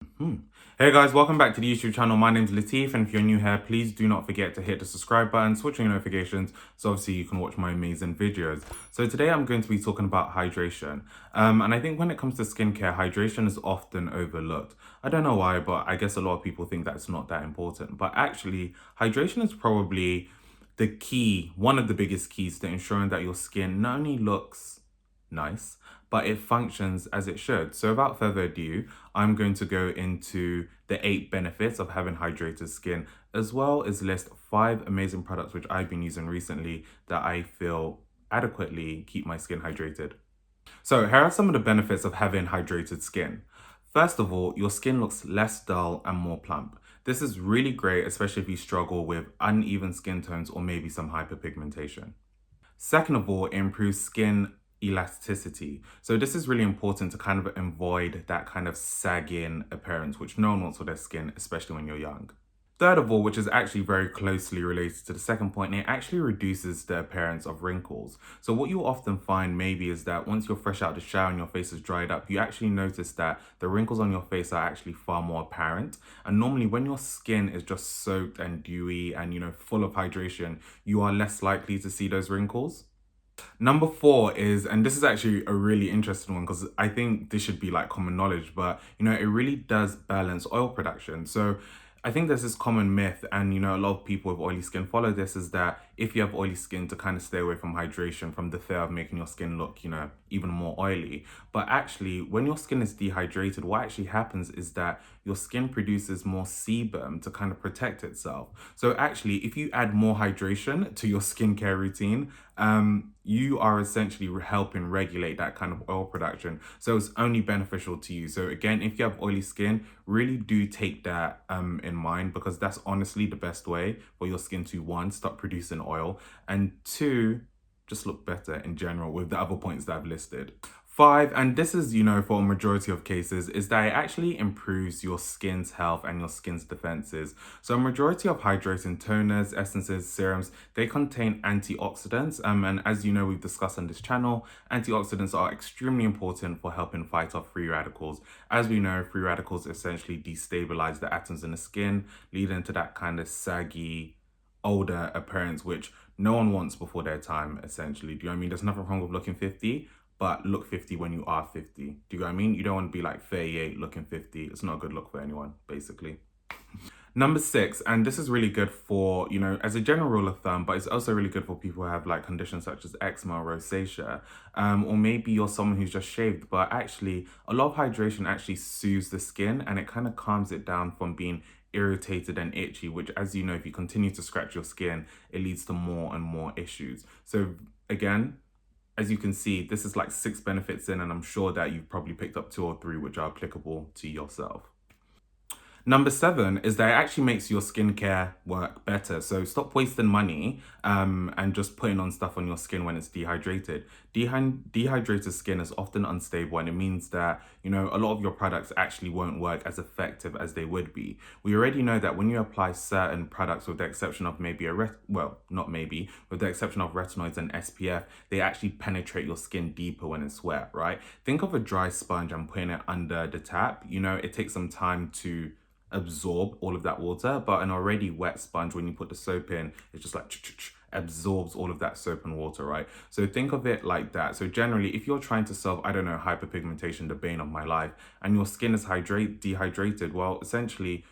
Hmm. Hey guys, welcome back to the YouTube channel. My name's Lateef, and if you're new here, please do not forget to hit the subscribe button, switch on your notifications, so obviously you can watch my amazing videos. So today I'm going to be talking about hydration. And I think when it comes to skincare, hydration is often overlooked. I don't know why, but I guess a lot of people think that it's not that important. But actually, hydration is probably the key, one of the biggest keys to ensuring that your skin not only looks nice, but it functions as it should. So without further ado, I'm going to go into the 8 benefits of having hydrated skin, as well as list 5 amazing products which I've been using recently that I feel adequately keep my skin hydrated. So here are some of the benefits of having hydrated skin. First of all, your skin looks less dull and more plump. This is really great, especially if you struggle with uneven skin tones or maybe some hyperpigmentation. Second of all, it improves skin elasticity. So this is really important to kind of avoid that kind of sagging appearance, which no one wants for their skin, especially when you're young. Third of all, which is actually very closely related to the second point, it actually reduces the appearance of wrinkles. So what you often find maybe is that once you're fresh out of the shower and your face is dried up, you actually notice that the wrinkles on your face are actually far more apparent. And normally when your skin is just soaked and dewy and, full of hydration, you are less likely to see those wrinkles. Number 4 is, and this is actually a really interesting one because I think this should be like common knowledge, but it really does balance oil production. So I think there's this common myth, and a lot of people with oily skin follow this, is that if you have oily skin, to kind of stay away from hydration from the fear of making your skin look, even more oily. But actually, when your skin is dehydrated, what actually happens is that your skin produces more sebum to kind of protect itself. So actually, if you add more hydration to your skincare routine, you are essentially helping regulate that kind of oil production. So it's only beneficial to you. So again, if you have oily skin, really do take that in mind, because that's honestly the best way for your skin to, one, stop producing oil, and two, just look better in general with the other points that I've listed. 5, and this is, for a majority of cases, is that it actually improves your skin's health and your skin's defenses. So a majority of hydrating toners, essences, serums, they contain antioxidants. And as you know, we've discussed on this channel, antioxidants are extremely important for helping fight off free radicals. As we know, free radicals essentially destabilize the atoms in the skin, leading to that kind of saggy, older appearance, which no one wants before their time, essentially. Do you know what I mean? There's nothing wrong with looking 50, but look 50 when you are 50. Do you know what I mean? You don't want to be like 38 looking 50. It's not a good look for anyone, basically. Number 6, and this is really good for, as a general rule of thumb, but it's also really good for people who have like conditions such as eczema or rosacea, or maybe you're someone who's just shaved, but actually a lot of hydration actually soothes the skin and it kind of calms it down from being irritated and itchy, which, as you know, if you continue to scratch your skin, it leads to more and more issues. So again, as you can see, this is like 6 benefits in, and I'm sure that you've probably picked up 2 or 3 which are applicable to yourself. Number 7 is that it actually makes your skincare work better. So stop wasting money and just putting on stuff on your skin when it's dehydrated. Dehydrated skin is often unstable, and it means that, a lot of your products actually won't work as effective as they would be. We already know that when you apply certain products, with the exception of maybe not maybe, with the exception of retinoids and SPF, they actually penetrate your skin deeper when it's wet, right? Think of a dry sponge and putting it under the tap. It takes some time to absorb all of that water, but an already wet sponge, when you put the soap in, it's just like absorbs all of that soap and water, right? So think of it like that. So generally, if you're trying to solve, I don't know, hyperpigmentation, the bane of my life, and your skin is dehydrated, well, essentially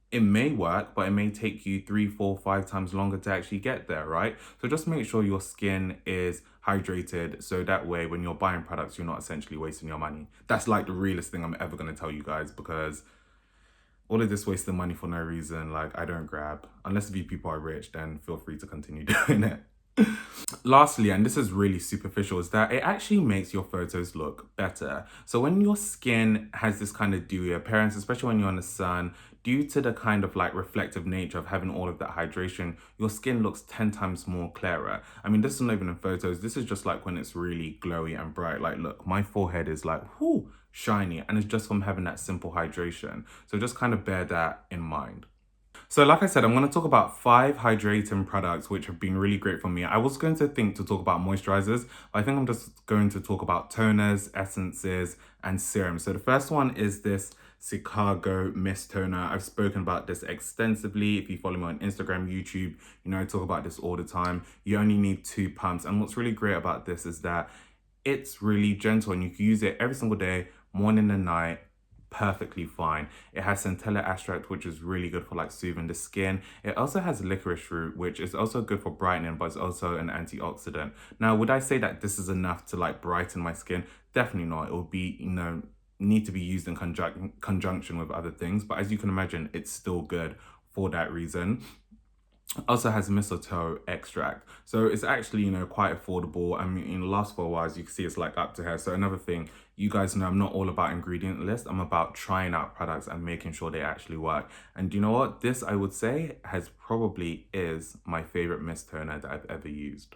it may work, but it may take you 3, 4, 5 times longer to actually get there, right? So just make sure your skin is hydrated, so that way when you're buying products, you're not essentially wasting your money. That's like the realest thing I'm ever going to tell you guys, because all of this wasting money for no reason, like, I don't grab. Unless if you people are rich, then feel free to continue doing it. Lastly, and this is really superficial, is that it actually makes your photos look better. So when your skin has this kind of dewy appearance, especially when you're in the sun, due to the kind of like reflective nature of having all of that hydration, your skin looks 10 times more clearer. I mean, this is not even in photos. This is just like when it's really glowy and bright. Like, look, my forehead is like, whoo, shiny, and it's just from having that simple hydration. So just kind of bear that in mind. So like I said, I'm going to talk about 5 hydrating products which have been really great for me. I was going to think to talk about moisturizers, but I think I'm just going to talk about toners, essences, and serums. So the first one is this Chicago Mist Toner. I've spoken about this extensively. If you follow me on Instagram, YouTube, you know I talk about this all the time. You only need 2 pumps. And what's really great about this is that it's really gentle and you can use it every single day, morning and night, perfectly fine. It has centella extract, which is really good for like soothing the skin. It also has licorice root, which is also good for brightening, but it's also an antioxidant. Now, would I say that this is enough to like brighten my skin? Definitely not. It will be, need to be used in conjunction with other things. But as you can imagine, it's still good for that reason. Also has mistletoe extract, so it's actually quite affordable. I mean, in lasts for a while. As you can see, it's like up to here. So another thing, you guys know I'm not all about ingredient list. I'm about trying out products and making sure they actually work. And you know what, this I would say has probably is my favorite mist toner that I've ever used.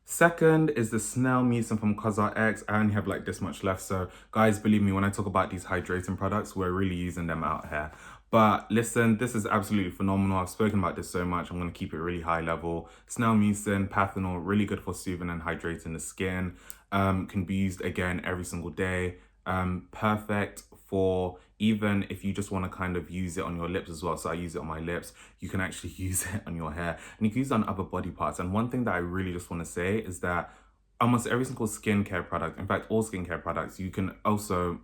Second is the Snail Mucin from CosRX. I only have like this much left. So guys, believe me, when I talk about these hydrating products, we're really using them out here. But listen, this is absolutely phenomenal. I've spoken about this so much. I'm going to keep it really high level. Snail Mucin, Pathanol, really good for soothing and hydrating the skin. Can be used again every single day. Perfect for even if you just want to kind of use it on your lips as well. So I use it on my lips. You can actually use it on your hair and you can use it on other body parts. And one thing that I really just want to say is that almost every single skincare product, in fact, all skincare products, you can also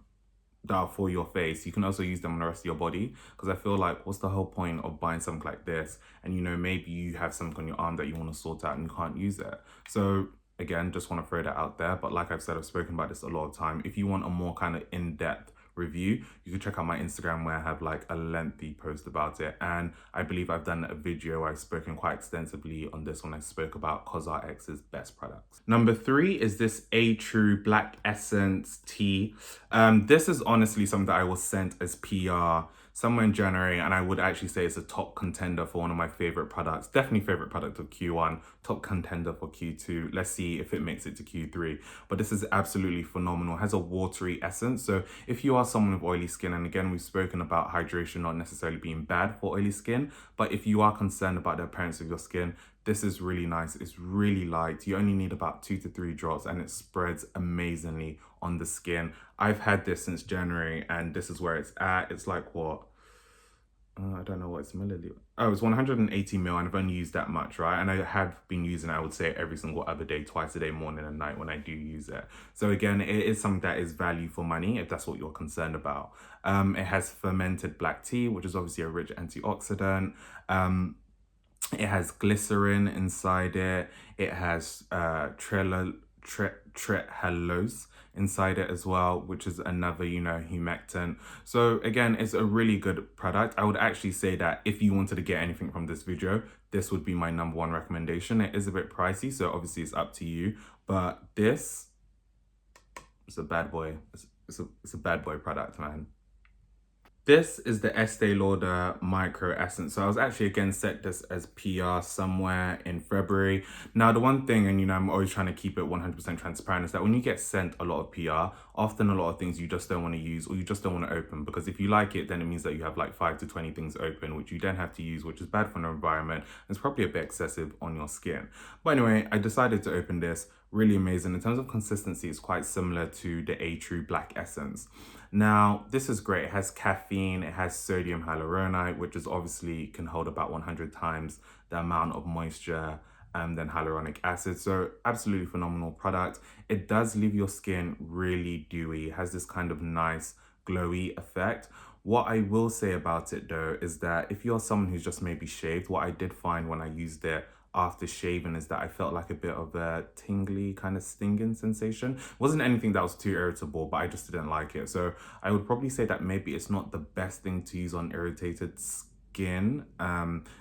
that are for your face, you can also use them on the rest of your body. Because I feel like, what's the whole point of buying something like this and maybe you have something on your arm that you want to sort out and you can't use it? So again, just want to throw that out there. But like I've said, I've spoken about this a lot of time. If you want a more kind of in-depth review, you can check out my Instagram where I have like a lengthy post about it. And I believe I've done a video where I've spoken quite extensively on this when I spoke about CosRX's best products. Number 3 is this A True Black Essence Tea. This is honestly something that I was sent as PR somewhere in January, and I would actually say it's a top contender for one of my favorite products. Definitely favorite product of Q1, top contender for Q2. Let's see if it makes it to Q3. But this is absolutely phenomenal. It has a watery essence. So if you are someone with oily skin, and again, we've spoken about hydration not necessarily being bad for oily skin, but if you are concerned about the appearance of your skin, this is really nice. It's really light. You only need about 2 to 3 drops and it spreads amazingly on the skin. I've had this since January and this is where it's at. It's like what? I don't know what it's milliliter. Oh, it's 180 ml and I've only used that much, right? And I have been using it, I would say, every single other day, twice a day, morning and night when I do use it. So again, it is something that is value for money if that's what you're concerned about. It has fermented black tea, which is obviously a rich antioxidant. It has glycerin inside it. It has trehalose inside it as well, which is another, humectant. So again, it's a really good product. I would actually say that if you wanted to get anything from this video, this would be my number 1 recommendation. It is a bit pricey, so obviously it's up to you. But this is a bad boy. It's a bad boy product, man. This is the Estee Lauder Micro Essence. So I was actually again set this as PR somewhere in February. Now the one thing, and I'm always trying to keep it 100% transparent, is that when you get sent a lot of PR, often a lot of things you just don't want to use or you just don't want to open, because if you like it, then it means that you have like 5 to 20 things open, which you then have to use, which is bad for the environment. It's probably a bit excessive on your skin. But anyway, I decided to open this. Really amazing. In terms of consistency, it's quite similar to the A True Black Essence. Now, this is great. It has caffeine, it has sodium hyaluronate, which is obviously can hold about 100 times the amount of moisture than hyaluronic acid. So absolutely phenomenal product. It does leave your skin really dewy. It has this kind of nice glowy effect. What I will say about it though is that if you're someone who's just maybe shaved, what I did find when I used it after shaving is that I felt like a bit of a tingly kind of stinging sensation. It wasn't anything that was too irritable, but I just didn't like it. So I would probably say that maybe it's not the best thing to use on irritated skin,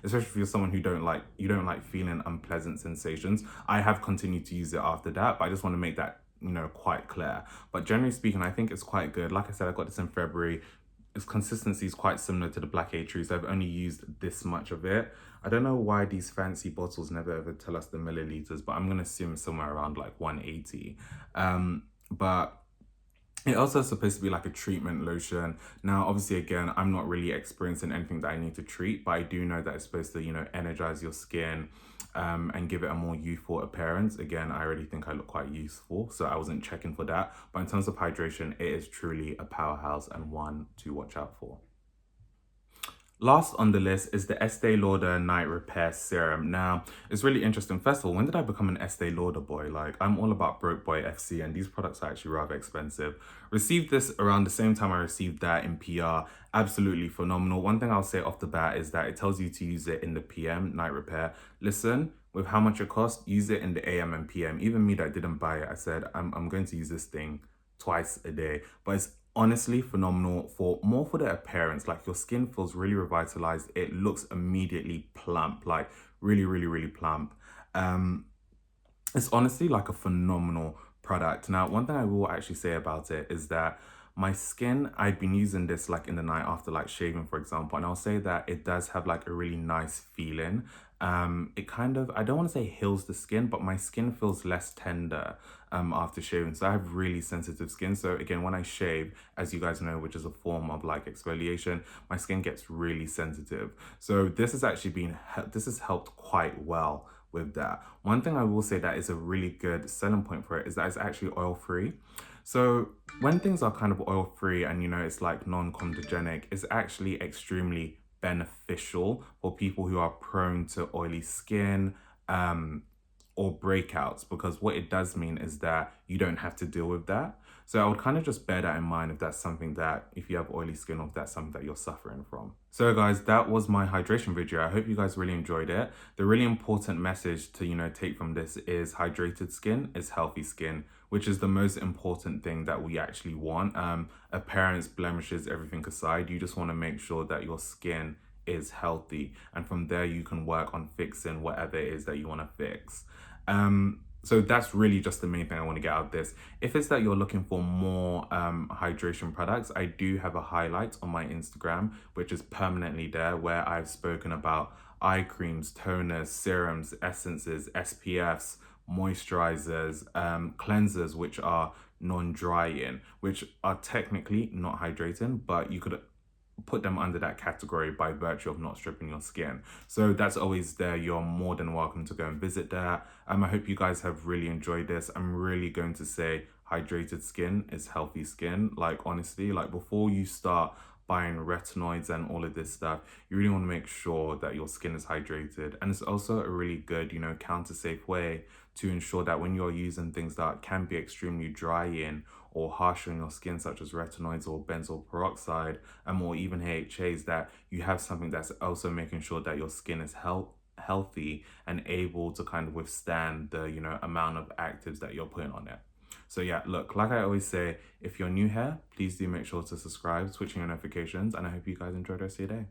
especially if you're someone who don't like feeling unpleasant sensations. I have continued to use it after that, but I just want to make that quite clear. But generally speaking, I think it's quite good. Like I said, I got this in February. Its consistency is quite similar to the Black A True, so I've only used this much of it. I don't know why these fancy bottles never ever tell us the milliliters, but I'm going to assume somewhere around like 180. But It also is supposed to be like a treatment lotion. Now, obviously, again, I'm not really experiencing anything that I need to treat, but I do know that it's supposed to, energize your skin and give it a more youthful appearance. Again, I already think I look quite youthful, so I wasn't checking for that. But in terms of hydration, it is truly a powerhouse and one to watch out for. Last on the list is the Estee Lauder Night Repair Serum. Now, it's really interesting. First of all, when did I become an Estee Lauder boy? Like, I'm all about Broke Boy FC, and these products are actually rather expensive. Received this around the same time I received that in PR. Absolutely phenomenal. One thing I'll say off the bat is that it tells you to use it in the PM, night repair. Listen, with how much it costs, use it in the AM and PM. Even me that didn't buy it, I said, I'm going to use this thing twice a day. But it's honestly phenomenal for the appearance. Like, your skin feels really revitalized. It looks immediately plump, like really plump. It's honestly like a phenomenal product. Now, one thing I will actually say about it is that my skin, I've been using this like in the night after like shaving, for example, and I'll say that it does have like a really nice feeling. It kind of, I don't want to say heals the skin, but my skin feels less tender after shaving. So I have really sensitive skin. So again, when I shave, as you guys know, which is a form of like exfoliation, my skin gets really sensitive. So this has actually this has helped quite well with that. One thing I will say that is a really good selling point for it is that it's actually oil free. So when things are kind of oil free and it's like non-comedogenic, it's actually extremely beneficial for people who are prone to oily skin or breakouts, because what it does mean is that you don't have to deal with that. So I would kind of just bear that in mind if that's something that, if you have oily skin, or if that's something that you're suffering from. So guys, that was my hydration video. I hope you guys really enjoyed it. The really important message to, take from this is hydrated skin is healthy skin, which is the most important thing that we actually want. Appearance, blemishes, everything aside, you just want to make sure that your skin is healthy. And from there, you can work on fixing whatever it is that you want to fix. So that's really just the main thing I want to get out of this. If it's that you're looking for more hydration products, I do have a highlight on my Instagram, which is permanently there, where I've spoken about eye creams, toners, serums, essences, SPFs, moisturizers, cleansers, which are non-drying, which are technically not hydrating, but you could put them under that category by virtue of not stripping your skin. So that's always there. You're more than welcome to go and visit there. I hope you guys have really enjoyed this. I'm really going to say hydrated skin is healthy skin. Like, honestly, like, before you start buying retinoids and all of this stuff, you really want to make sure that your skin is hydrated. And it's also a really good, counter safe way to ensure that when you're using things that can be extremely drying or harsh on your skin, such as retinoids or benzoyl peroxide, or even AHAs, that you have something that's also making sure that your skin is healthy and able to kind of withstand the amount of actives that you're putting on it. So yeah, look, like I always say, if you're new here, please do make sure to subscribe, switch on your notifications, and I hope you guys enjoy the rest of your day.